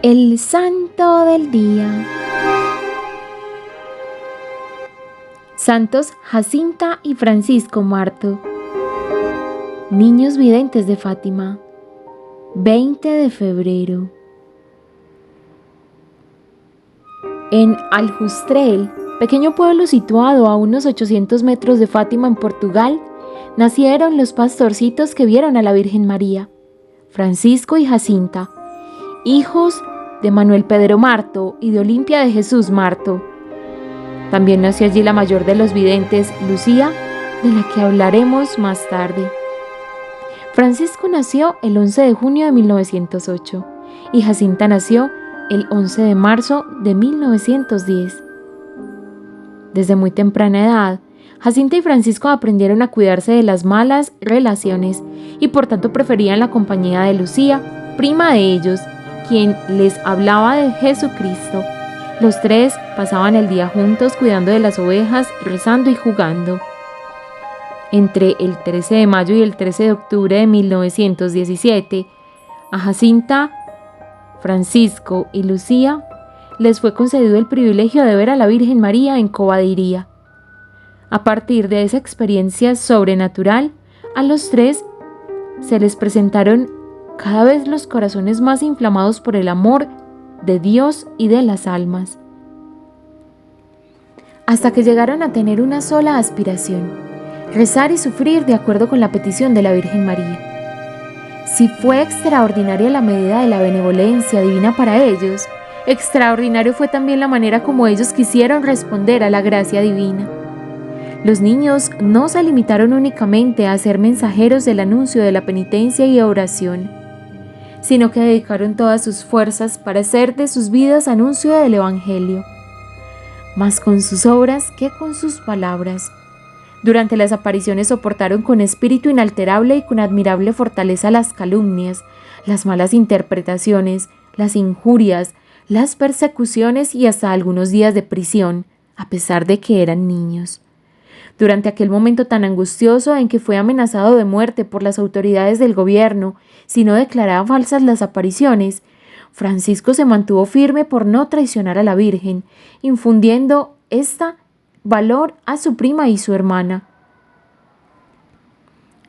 El santo del día. Santos Jacinta y Francisco Marto. Niños videntes de Fátima. 20 de febrero. En Aljustrel, pequeño pueblo situado a unos 800 metros de Fátima en Portugal, nacieron los pastorcitos que vieron a la Virgen María, Francisco y Jacinta, hijos de Manuel Pedro Marto y de Olimpia de Jesús Marto. También nació allí la mayor de los videntes, Lucía, de la que hablaremos más tarde. Francisco nació el 11 de junio de 1908 y Jacinta nació el 11 de marzo de 1910. Desde muy temprana edad, Jacinta y Francisco aprendieron a cuidarse de las malas relaciones y por tanto preferían la compañía de Lucía, prima de ellos, quien les hablaba de Jesucristo. Los tres pasaban el día juntos cuidando de las ovejas, rezando y jugando. Entre el 13 de mayo y el 13 de octubre de 1917, a Jacinta, Francisco y Lucía les fue concedido el privilegio de ver a la Virgen María en Cobadiría. A partir de esa experiencia sobrenatural, a los tres se les presentaron cada vez los corazones más inflamados por el amor de Dios y de las almas, hasta que llegaron a tener una sola aspiración: rezar y sufrir de acuerdo con la petición de la Virgen María. Si fue extraordinaria la medida de la benevolencia divina para ellos, extraordinario fue también la manera como ellos quisieron responder a la gracia divina. Los niños no se limitaron únicamente a ser mensajeros del anuncio de la penitencia y oración, sino que dedicaron todas sus fuerzas para hacer de sus vidas anuncio del Evangelio, más con sus obras que con sus palabras. Durante las apariciones soportaron con espíritu inalterable y con admirable fortaleza las calumnias, las malas interpretaciones, las injurias, las persecuciones y hasta algunos días de prisión, a pesar de que eran niños. Durante aquel momento tan angustioso en que fue amenazado de muerte por las autoridades del gobierno si no declaraba falsas las apariciones, Francisco se mantuvo firme por no traicionar a la Virgen, infundiendo valor a su prima y su hermana.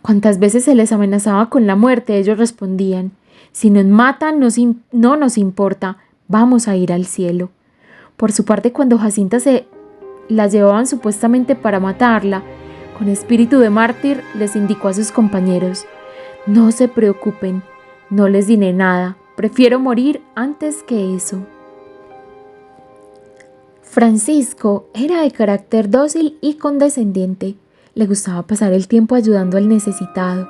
Cuantas veces se les amenazaba con la muerte, ellos respondían: si nos matan, no nos importa, vamos a ir al cielo. Por su parte, cuando Jacinta la llevaban supuestamente para matarla, con espíritu de mártir les indicó a sus compañeros: no se preocupen, no les diré nada, prefiero morir antes que eso. Francisco era de carácter dócil y condescendiente. Le gustaba pasar el tiempo ayudando al necesitado.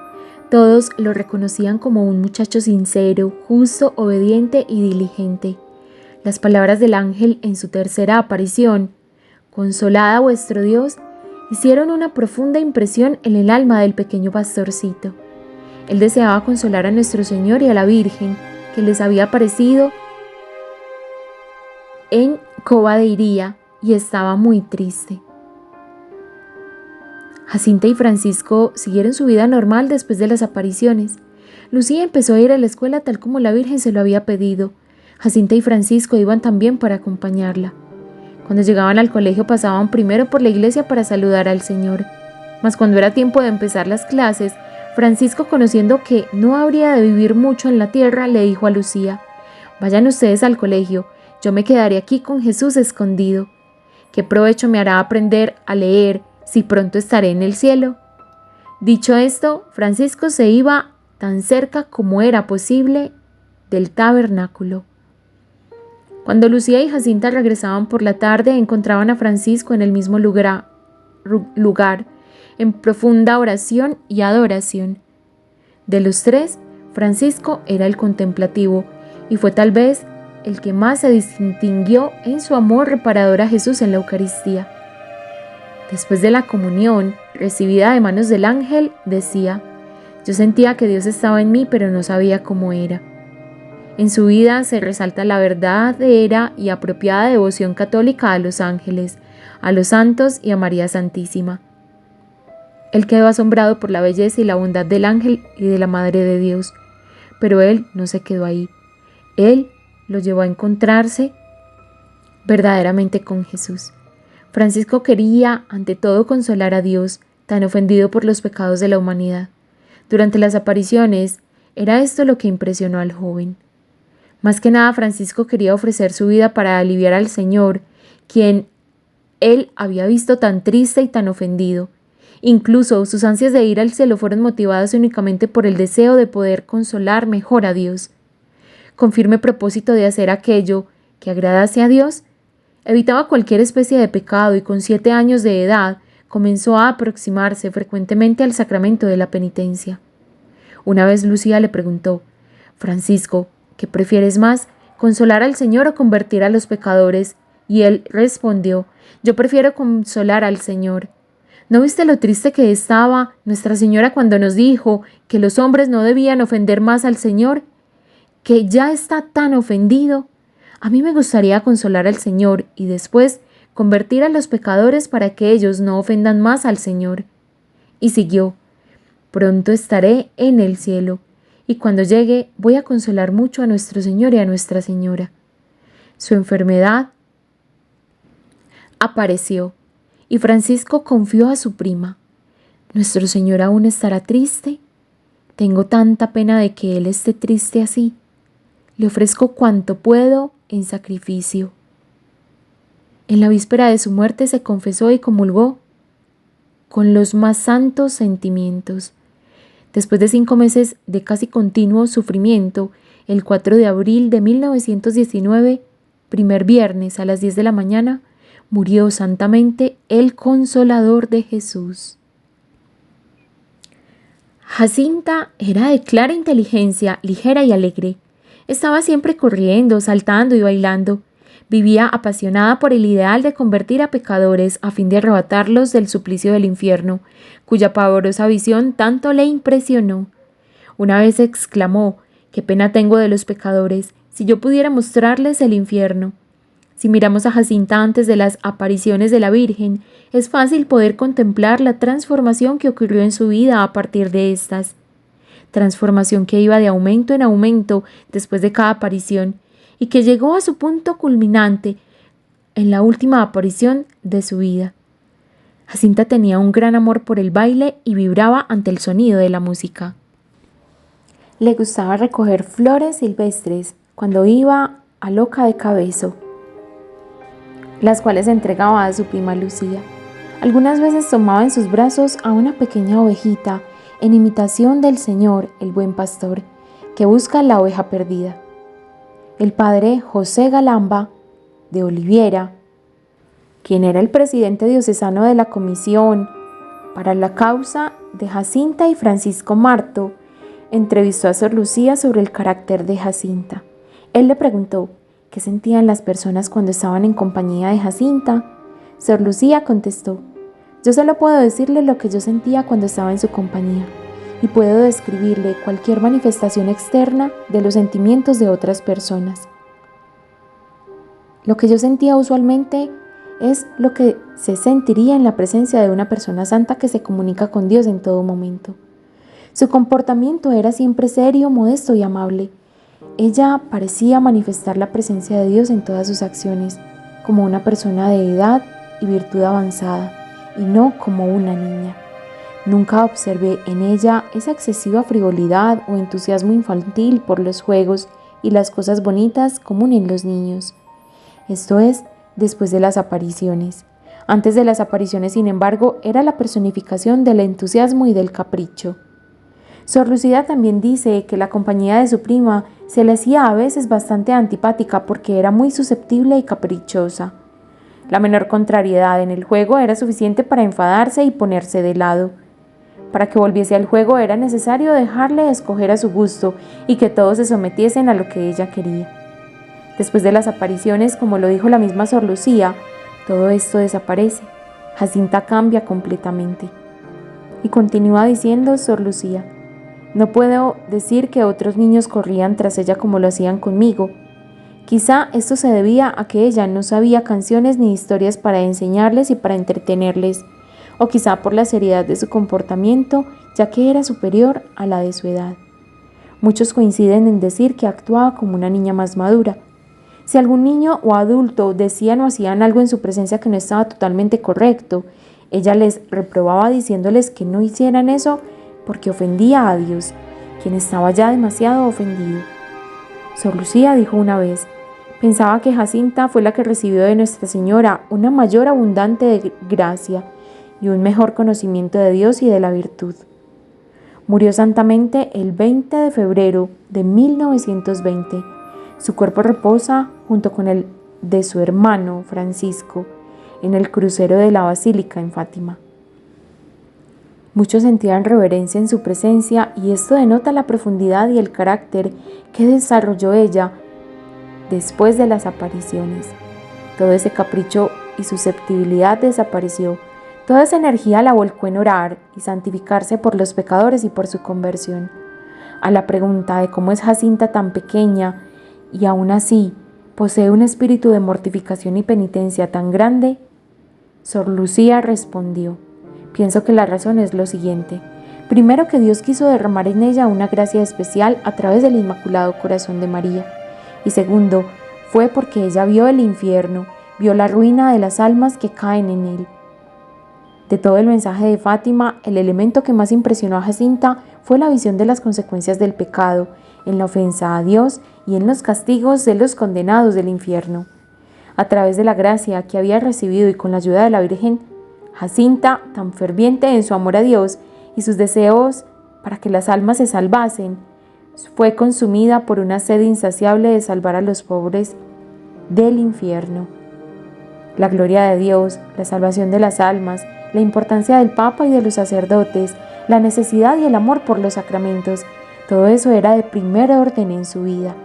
Todos lo reconocían como un muchacho sincero, justo, obediente y diligente. Las palabras del ángel en su tercera aparición: «Consolad a vuestro Dios», hicieron una profunda impresión en el alma del pequeño pastorcito. Él deseaba consolar a nuestro Señor y a la Virgen, que les había aparecido en Cobadiría, y estaba muy triste. Jacinta y Francisco siguieron su vida normal después de las apariciones. Lucía empezó a ir a la escuela tal como la Virgen se lo había pedido. Jacinta y Francisco iban también para acompañarla. Cuando llegaban al colegio pasaban primero por la iglesia para saludar al Señor. Mas cuando era tiempo de empezar las clases, Francisco, conociendo que no habría de vivir mucho en la tierra, le dijo a Lucía: «Vayan ustedes al colegio, yo me quedaré aquí con Jesús escondido. ¿Qué provecho me hará aprender a leer si pronto estaré en el cielo?». Dicho esto, Francisco se iba tan cerca como era posible del tabernáculo. Cuando Lucía y Jacinta regresaban por la tarde, encontraban a Francisco en el mismo lugar, en profunda oración y adoración. De los tres, Francisco era el contemplativo y fue tal vez el que más se distinguió en su amor reparador a Jesús en la Eucaristía. Después de la comunión, recibida de manos del ángel, decía: «Yo sentía que Dios estaba en mí, pero no sabía cómo era». En su vida se resalta la verdadera y apropiada devoción católica a los ángeles, a los santos y a María Santísima. Él quedó asombrado por la belleza y la bondad del ángel y de la Madre de Dios, pero él no se quedó ahí. Él lo llevó a encontrarse verdaderamente con Jesús. Francisco quería, ante todo, consolar a Dios, tan ofendido por los pecados de la humanidad. Durante las apariciones, era esto lo que impresionó al joven. Más que nada, Francisco quería ofrecer su vida para aliviar al Señor, quien él había visto tan triste y tan ofendido. Incluso sus ansias de ir al cielo fueron motivadas únicamente por el deseo de poder consolar mejor a Dios. Con firme propósito de hacer aquello que agradase a Dios, evitaba cualquier especie de pecado y con 7 años de edad comenzó a aproximarse frecuentemente al sacramento de la penitencia. Una vez Lucía le preguntó: Francisco, ¿qué prefieres más, consolar al Señor o convertir a los pecadores? Y él respondió: yo prefiero consolar al Señor. ¿No viste lo triste que estaba Nuestra Señora cuando nos dijo que los hombres no debían ofender más al Señor? Que ya está tan ofendido. A mí me gustaría consolar al Señor y después convertir a los pecadores para que ellos no ofendan más al Señor. Y siguió: pronto estaré en el cielo, y cuando llegue voy a consolar mucho a nuestro Señor y a Nuestra Señora. Su enfermedad apareció, y Francisco confió a su prima: ¿Nuestro Señor aún estará triste? Tengo tanta pena de que Él esté triste así. Le ofrezco cuanto puedo en sacrificio. En la víspera de su muerte se confesó y comulgó con los más santos sentimientos. Después de 5 meses de casi continuo sufrimiento, el 4 de abril de 1919, primer viernes a las 10 de la mañana, murió santamente el Consolador de Jesús. Jacinta era de clara inteligencia, ligera y alegre. Estaba siempre corriendo, saltando y bailando. Vivía apasionada por el ideal de convertir a pecadores a fin de arrebatarlos del suplicio del infierno, cuya pavorosa visión tanto le impresionó. Una vez exclamó: «¡Qué pena tengo de los pecadores! Si yo pudiera mostrarles el infierno». Si miramos a Jacinta antes de las apariciones de la Virgen, es fácil poder contemplar la transformación que ocurrió en su vida a partir de estas. Transformación que iba de aumento en aumento después de cada aparición y que llegó a su punto culminante en la última aparición de su vida. Jacinta tenía un gran amor por el baile y vibraba ante el sonido de la música. Le gustaba recoger flores silvestres cuando iba a Loca de Cabezo, las cuales entregaba a su prima Lucía. Algunas veces tomaba en sus brazos a una pequeña ovejita en imitación del Señor, el buen pastor, que busca la oveja perdida. El padre José Galamba de Oliviera, quien era el presidente diocesano de la Comisión para la Causa de Jacinta y Francisco Marto, entrevistó a Sor Lucía sobre el carácter de Jacinta. Él le preguntó qué sentían las personas cuando estaban en compañía de Jacinta. Sor Lucía contestó: yo solo puedo decirle lo que yo sentía cuando estaba en su compañía, y puedo describirle cualquier manifestación externa de los sentimientos de otras personas. Lo que yo sentía usualmente es lo que se sentiría en la presencia de una persona santa que se comunica con Dios en todo momento. Su comportamiento era siempre serio, modesto y amable. Ella parecía manifestar la presencia de Dios en todas sus acciones, como una persona de edad y virtud avanzada, y no como una niña. Nunca observé en ella esa excesiva frivolidad o entusiasmo infantil por los juegos y las cosas bonitas común en los niños. Esto es, después de las apariciones. Antes de las apariciones, sin embargo, era la personificación del entusiasmo y del capricho. Sor Lucía también dice que la compañía de su prima se le hacía a veces bastante antipática porque era muy susceptible y caprichosa. La menor contrariedad en el juego era suficiente para enfadarse y ponerse de lado. Para que volviese al juego era necesario dejarle escoger a su gusto y que todos se sometiesen a lo que ella quería. Después de las apariciones, como lo dijo la misma Sor Lucía, todo esto desaparece. Jacinta cambia completamente. Y continúa diciendo Sor Lucía: no puedo decir que otros niños corrían tras ella como lo hacían conmigo. Quizá esto se debía a que ella no sabía canciones ni historias para enseñarles y para entretenerles, o quizá por la seriedad de su comportamiento, ya que era superior a la de su edad. Muchos coinciden en decir que actuaba como una niña más madura. Si algún niño o adulto decían o hacían algo en su presencia que no estaba totalmente correcto, ella les reprobaba diciéndoles que no hicieran eso porque ofendía a Dios, quien estaba ya demasiado ofendido. Sor Lucía dijo una vez: pensaba que Jacinta fue la que recibió de Nuestra Señora una mayor abundante de gracia y un mejor conocimiento de Dios y de la virtud. Murió santamente el 20 de febrero de 1920. Su cuerpo reposa junto con el de su hermano Francisco en el crucero de la Basílica en Fátima. Muchos sentían reverencia en su presencia y esto denota la profundidad y el carácter que desarrolló ella después de las apariciones. Todo ese capricho y susceptibilidad desapareció. Toda esa energía la volcó en orar y santificarse por los pecadores y por su conversión. A la pregunta de cómo es Jacinta tan pequeña y aún así posee un espíritu de mortificación y penitencia tan grande, Sor Lucía respondió: pienso que la razón es lo siguiente. Primero, que Dios quiso derramar en ella una gracia especial a través del Inmaculado Corazón de María. Y segundo, fue porque ella vio el infierno, vio la ruina de las almas que caen en él. De todo el mensaje de Fátima, el elemento que más impresionó a Jacinta fue la visión de las consecuencias del pecado, en la ofensa a Dios y en los castigos de los condenados del infierno. A través de la gracia que había recibido y con la ayuda de la Virgen, Jacinta, tan ferviente en su amor a Dios y sus deseos para que las almas se salvasen, fue consumida por una sed insaciable de salvar a los pobres del infierno. La gloria de Dios, la salvación de las almas, la importancia del Papa y de los sacerdotes, la necesidad y el amor por los sacramentos, todo eso era de primer orden en su vida.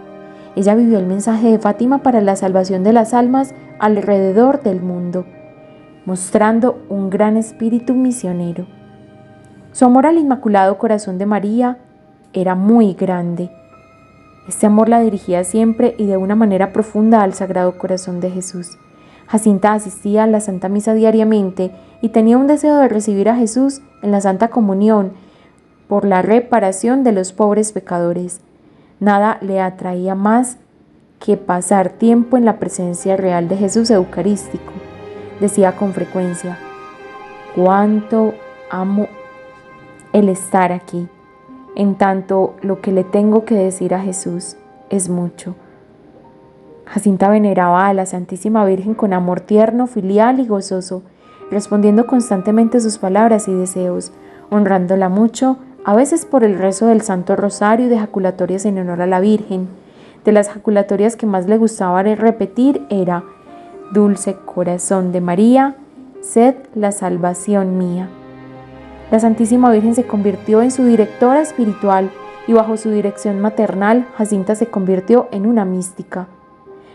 Ella vivió el mensaje de Fátima para la salvación de las almas alrededor del mundo, mostrando un gran espíritu misionero. Su amor al Inmaculado Corazón de María era muy grande. Este amor la dirigía siempre y de una manera profunda al Sagrado Corazón de Jesús. Jacinta asistía a la Santa Misa diariamente y tenía un deseo de recibir a Jesús en la Santa Comunión por la reparación de los pobres pecadores. Nada le atraía más que pasar tiempo en la presencia real de Jesús eucarístico. Decía con frecuencia: cuánto amo el estar aquí, en tanto lo que le tengo que decir a Jesús es mucho. Jacinta veneraba a la Santísima Virgen con amor tierno, filial y gozoso, respondiendo constantemente sus palabras y deseos, honrándola mucho, a veces por el rezo del Santo Rosario y de jaculatorias en honor a la Virgen. De las jaculatorias que más le gustaba repetir era: Dulce Corazón de María, sed la salvación mía. La Santísima Virgen se convirtió en su directora espiritual y bajo su dirección maternal, Jacinta se convirtió en una mística.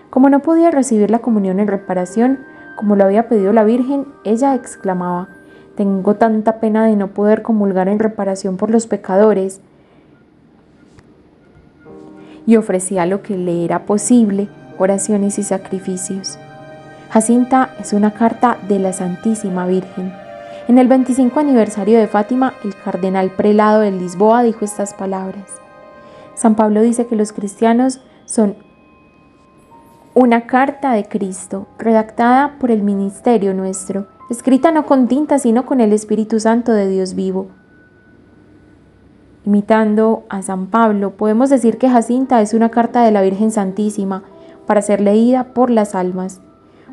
Como no podía recibir la comunión en reparación, como lo había pedido la Virgen, ella exclamaba: tengo tanta pena de no poder comulgar en reparación por los pecadores. Y ofrecía lo que le era posible, oraciones y sacrificios. Jacinta es una carta de la Santísima Virgen. En el 25 aniversario de Fátima, el cardenal prelado de Lisboa dijo estas palabras: San Pablo dice que los cristianos son una carta de Cristo, redactada por el ministerio nuestro, escrita no con tinta, sino con el Espíritu Santo de Dios vivo. Imitando a San Pablo, podemos decir que Jacinta es una carta de la Virgen Santísima para ser leída por las almas.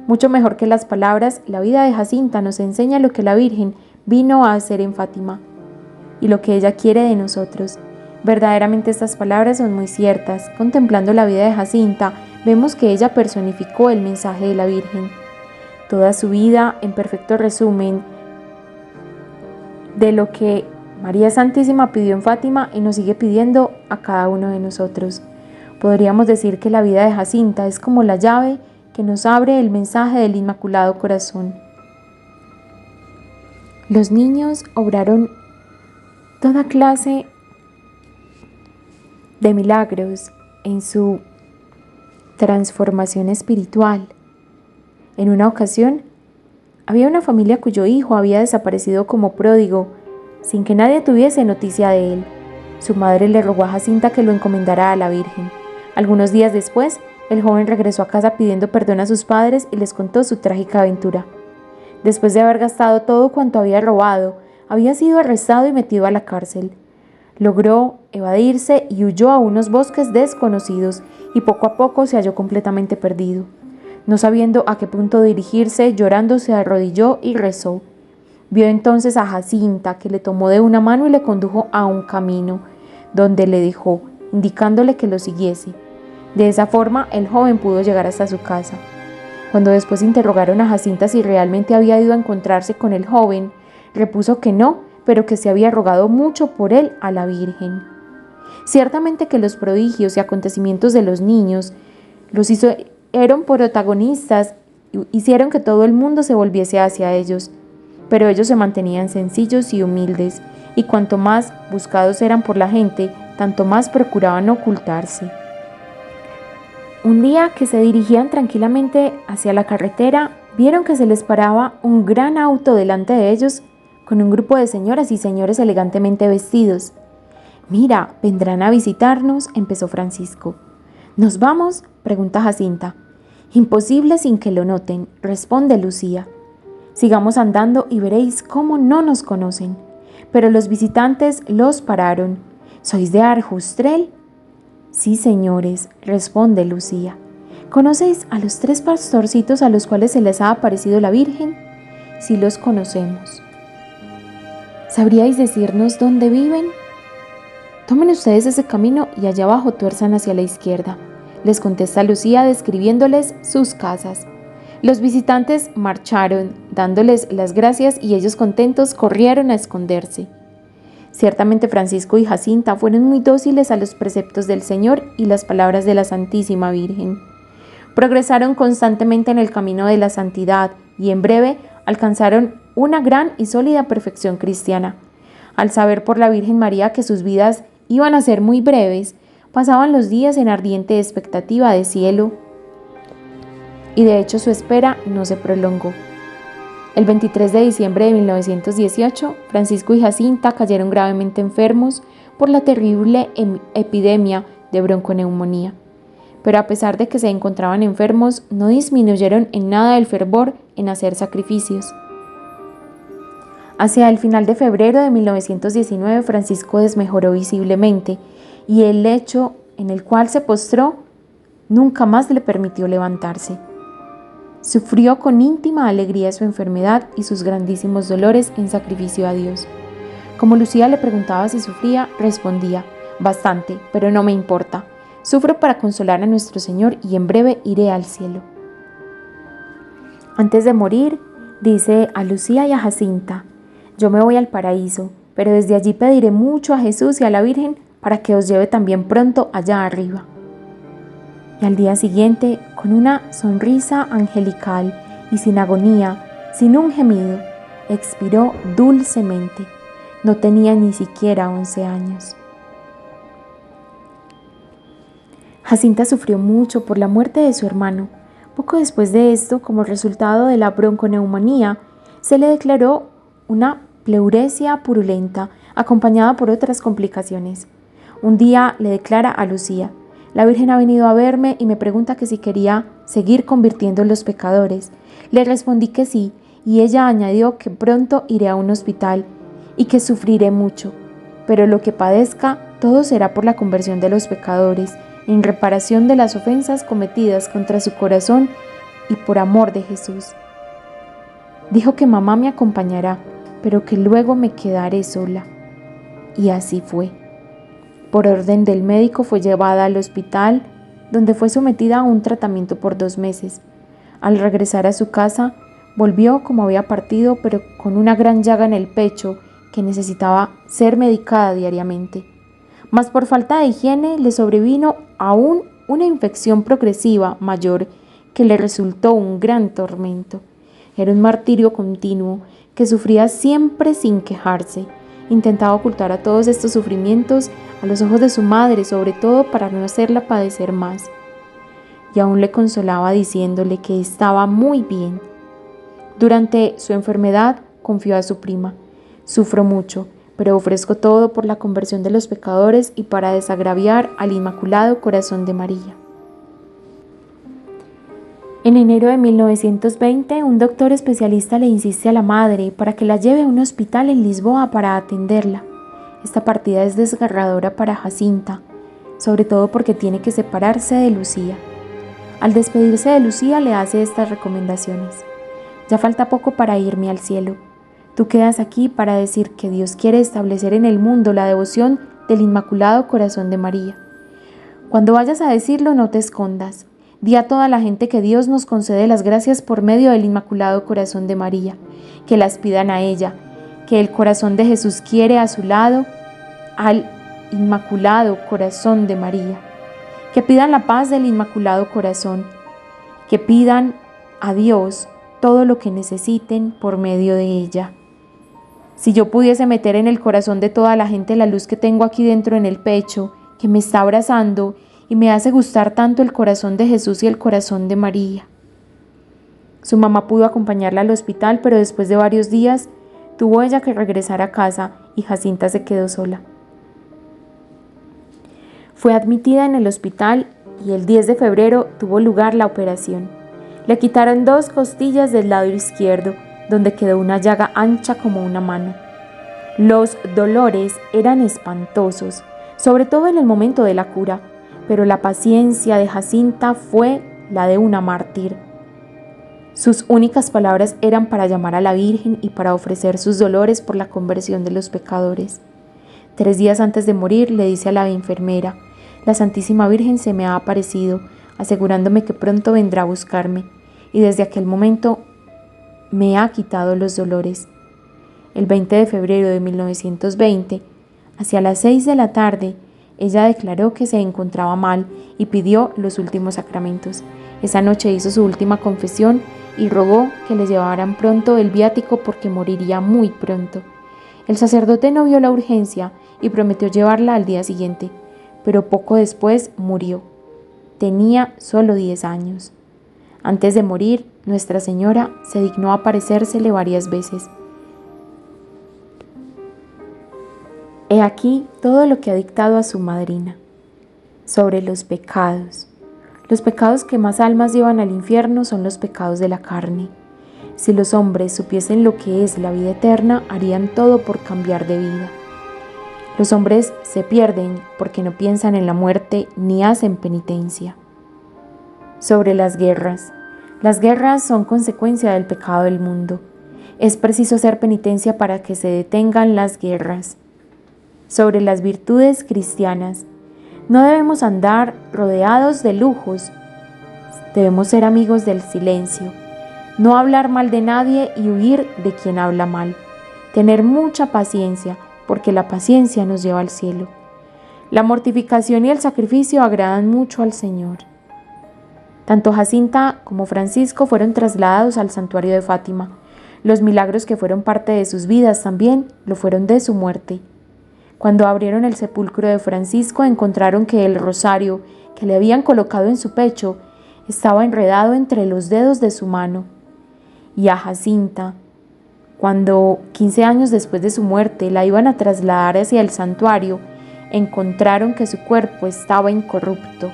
Mucho mejor que las palabras, la vida de Jacinta nos enseña lo que la Virgen vino a hacer en Fátima y lo que ella quiere de nosotros. Verdaderamente estas palabras son muy ciertas. Contemplando la vida de Jacinta, vemos que ella personificó el mensaje de la Virgen. Toda su vida en perfecto resumen de lo que María Santísima pidió en Fátima y nos sigue pidiendo a cada uno de nosotros. Podríamos decir que la vida de Jacinta es como la llave que nos abre el mensaje del Inmaculado Corazón. Los niños obraron toda clase de milagros en su transformación espiritual. En una ocasión, había una familia cuyo hijo había desaparecido como pródigo, sin que nadie tuviese noticia de él. Su madre le rogó a Jacinta que lo encomendara a la Virgen. Algunos días después, El joven regresó a casa pidiendo perdón a sus padres y les contó su trágica aventura. Después de haber gastado todo cuanto había robado, había sido arrestado y metido a la cárcel. Logró evadirse y huyó a unos bosques desconocidos y poco a poco se halló completamente perdido. No sabiendo a qué punto dirigirse, llorando se arrodilló y rezó. Vio entonces a Jacinta, que le tomó de una mano y le condujo a un camino, donde le dejó, indicándole que lo siguiese. De esa forma, el joven pudo llegar hasta su casa. Cuando después interrogaron a Jacinta si realmente había ido a encontrarse con el joven, repuso que no, pero que se había rogado mucho por él a la Virgen. Ciertamente que los prodigios y acontecimientos de los niños los hicieron protagonistas y hicieron que todo el mundo se volviese hacia ellos, pero ellos se mantenían sencillos y humildes, y cuanto más buscados eran por la gente, tanto más procuraban ocultarse. Un día que se dirigían tranquilamente hacia la carretera, vieron que se les paraba un gran auto delante de ellos con un grupo de señoras y señores elegantemente vestidos. «Mira, vendrán a visitarnos», empezó Francisco. «¿Nos vamos?», pregunta Jacinta. «Imposible sin que lo noten», responde Lucía. «Sigamos andando y veréis cómo no nos conocen». Pero los visitantes los pararon. «¿Sois de Arjustrel?». «Sí, señores», responde Lucía. «¿Conocéis a los 3 pastorcitos a los cuales se les ha aparecido la Virgen?». «Sí los conocemos». «¿Sabríais decirnos dónde viven?». «Tomen ustedes ese camino y allá abajo tuerzan hacia la izquierda», les contesta Lucía describiéndoles sus casas. Los visitantes marcharon, dándoles las gracias, y ellos contentos corrieron a esconderse. Ciertamente Francisco y Jacinta fueron muy dóciles a los preceptos del Señor y las palabras de la Santísima Virgen. Progresaron constantemente en el camino de la santidad y en breve alcanzaron una gran y sólida perfección cristiana. Al saber por la Virgen María que sus vidas iban a ser muy breves, pasaban los días en ardiente expectativa de cielo, y de hecho su espera no se prolongó. El 23 de diciembre de 1918, Francisco y Jacinta cayeron gravemente enfermos por la terrible epidemia de bronconeumonía. Pero a pesar de que se encontraban enfermos, no disminuyeron en nada el fervor en hacer sacrificios. Hacia el final de febrero de 1919, Francisco desmejoró visiblemente y el lecho en el cual se postró nunca más le permitió levantarse. Sufrió con íntima alegría su enfermedad y sus grandísimos dolores en sacrificio a Dios. Como Lucía le preguntaba si sufría, respondía: «Bastante, pero no me importa. Sufro para consolar a nuestro Señor y en breve iré al cielo». Antes de morir, dice a Lucía y a Jacinta: «Yo me voy al paraíso, pero desde allí pediré mucho a Jesús y a la Virgen para que os lleve también pronto allá arriba». Y al día siguiente, con una sonrisa angelical y sin agonía, sin un gemido, expiró dulcemente. No tenía ni siquiera 11 años. Jacinta sufrió mucho por la muerte de su hermano. Poco después de esto, como resultado de la bronconeumonía, se le declaró una pleuresia purulenta, acompañada por otras complicaciones. Un día le declara a Lucía: «La Virgen ha venido a verme y me pregunta que si quería seguir convirtiendo a los pecadores». Le respondí que sí, y ella añadió que pronto iré a un hospital y que sufriré mucho, pero lo que padezca, todo será por la conversión de los pecadores, en reparación de las ofensas cometidas contra su corazón y por amor de Jesús. Dijo que mamá me acompañará, pero que luego me quedaré sola. Y así fue. Por orden del médico fue llevada al hospital, donde fue sometida a un tratamiento por 2 meses. Al regresar a su casa, volvió como había partido, pero con una gran llaga en el pecho que necesitaba ser medicada diariamente. Mas por falta de higiene le sobrevino aún una infección progresiva mayor que le resultó un gran tormento. Era un martirio continuo que sufría siempre sin quejarse. Intentaba ocultar a todos estos sufrimientos a los ojos de su madre, sobre todo para no hacerla padecer más. Y aún le consolaba diciéndole que estaba muy bien. Durante su enfermedad confió a su prima: «Sufro mucho, pero ofrezco todo por la conversión de los pecadores y para desagraviar al Inmaculado Corazón de María». En enero de 1920, un doctor especialista le insiste a la madre para que la lleve a un hospital en Lisboa para atenderla. Esta partida es desgarradora para Jacinta, sobre todo porque tiene que separarse de Lucía. Al despedirse de Lucía le hace estas recomendaciones. Ya falta poco para irme al cielo. Tú quedas aquí para decir que Dios quiere establecer en el mundo la devoción del Inmaculado Corazón de María. Cuando vayas a decirlo, no te escondas. Di a toda la gente que Dios nos concede las gracias por medio del Inmaculado Corazón de María, que las pidan a ella, que el corazón de Jesús quiere a su lado al Inmaculado Corazón de María, que pidan la paz del Inmaculado Corazón, que pidan a Dios todo lo que necesiten por medio de ella. Si yo pudiese meter en el corazón de toda la gente la luz que tengo aquí dentro en el pecho, que me está abrazando y me hace gustar tanto el corazón de Jesús y el corazón de María. Su mamá pudo acompañarla al hospital, pero después de varios días tuvo ella que regresar a casa y Jacinta se quedó sola. Fue admitida en el hospital y el 10 de febrero tuvo lugar la operación. Le quitaron 2 costillas del lado izquierdo, donde quedó una llaga ancha como una mano. Los dolores eran espantosos, sobre todo en el momento de la cura, pero la paciencia de Jacinta fue la de una mártir. Sus únicas palabras eran para llamar a la Virgen y para ofrecer sus dolores por la conversión de los pecadores. 3 días antes de morir le dice a la enfermera: la Santísima Virgen se me ha aparecido, asegurándome que pronto vendrá a buscarme, y desde aquel momento me ha quitado los dolores. El 20 de febrero de 1920, hacia las 6 de la tarde, ella declaró que se encontraba mal y pidió los últimos sacramentos. Esa noche hizo su última confesión y rogó que le llevaran pronto el viático porque moriría muy pronto. El sacerdote no vio la urgencia y prometió llevarla al día siguiente, pero poco después murió. Tenía solo 10 años. Antes de morir, Nuestra Señora se dignó aparecérsele varias veces. He aquí todo lo que ha dictado a su madrina. Sobre los pecados. Los pecados que más almas llevan al infierno son los pecados de la carne. Si los hombres supiesen lo que es la vida eterna, harían todo por cambiar de vida. Los hombres se pierden porque no piensan en la muerte ni hacen penitencia. Sobre las guerras. Las guerras son consecuencia del pecado del mundo. Es preciso hacer penitencia para que se detengan las guerras. Sobre las virtudes cristianas. No debemos andar rodeados de lujos. Debemos ser amigos del silencio. No hablar mal de nadie y huir de quien habla mal. Tener mucha paciencia, porque la paciencia nos lleva al cielo. La mortificación y el sacrificio agradan mucho al Señor. Tanto Jacinta como Francisco fueron trasladados al santuario de Fátima. Los milagros que fueron parte de sus vidas también lo fueron de su muerte. Cuando abrieron el sepulcro de Francisco, encontraron que el rosario que le habían colocado en su pecho estaba enredado entre los dedos de su mano. Y a Jacinta, cuando 15 años después de su muerte la iban a trasladar hacia el santuario, encontraron que su cuerpo estaba incorrupto.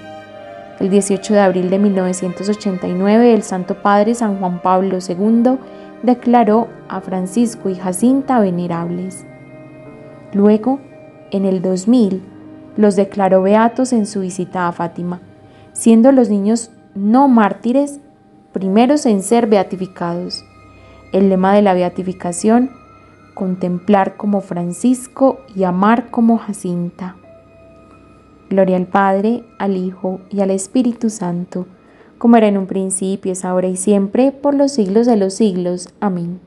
El 18 de abril de 1989, el Santo Padre San Juan Pablo II declaró a Francisco y Jacinta venerables. Luego, en el 2000, los declaró beatos en su visita a Fátima, siendo los niños no mártires primeros en ser beatificados. El lema de la beatificación: contemplar como Francisco y amar como Jacinta. Gloria al Padre, al Hijo y al Espíritu Santo, como era en un principio, es ahora y siempre, por los siglos de los siglos. Amén.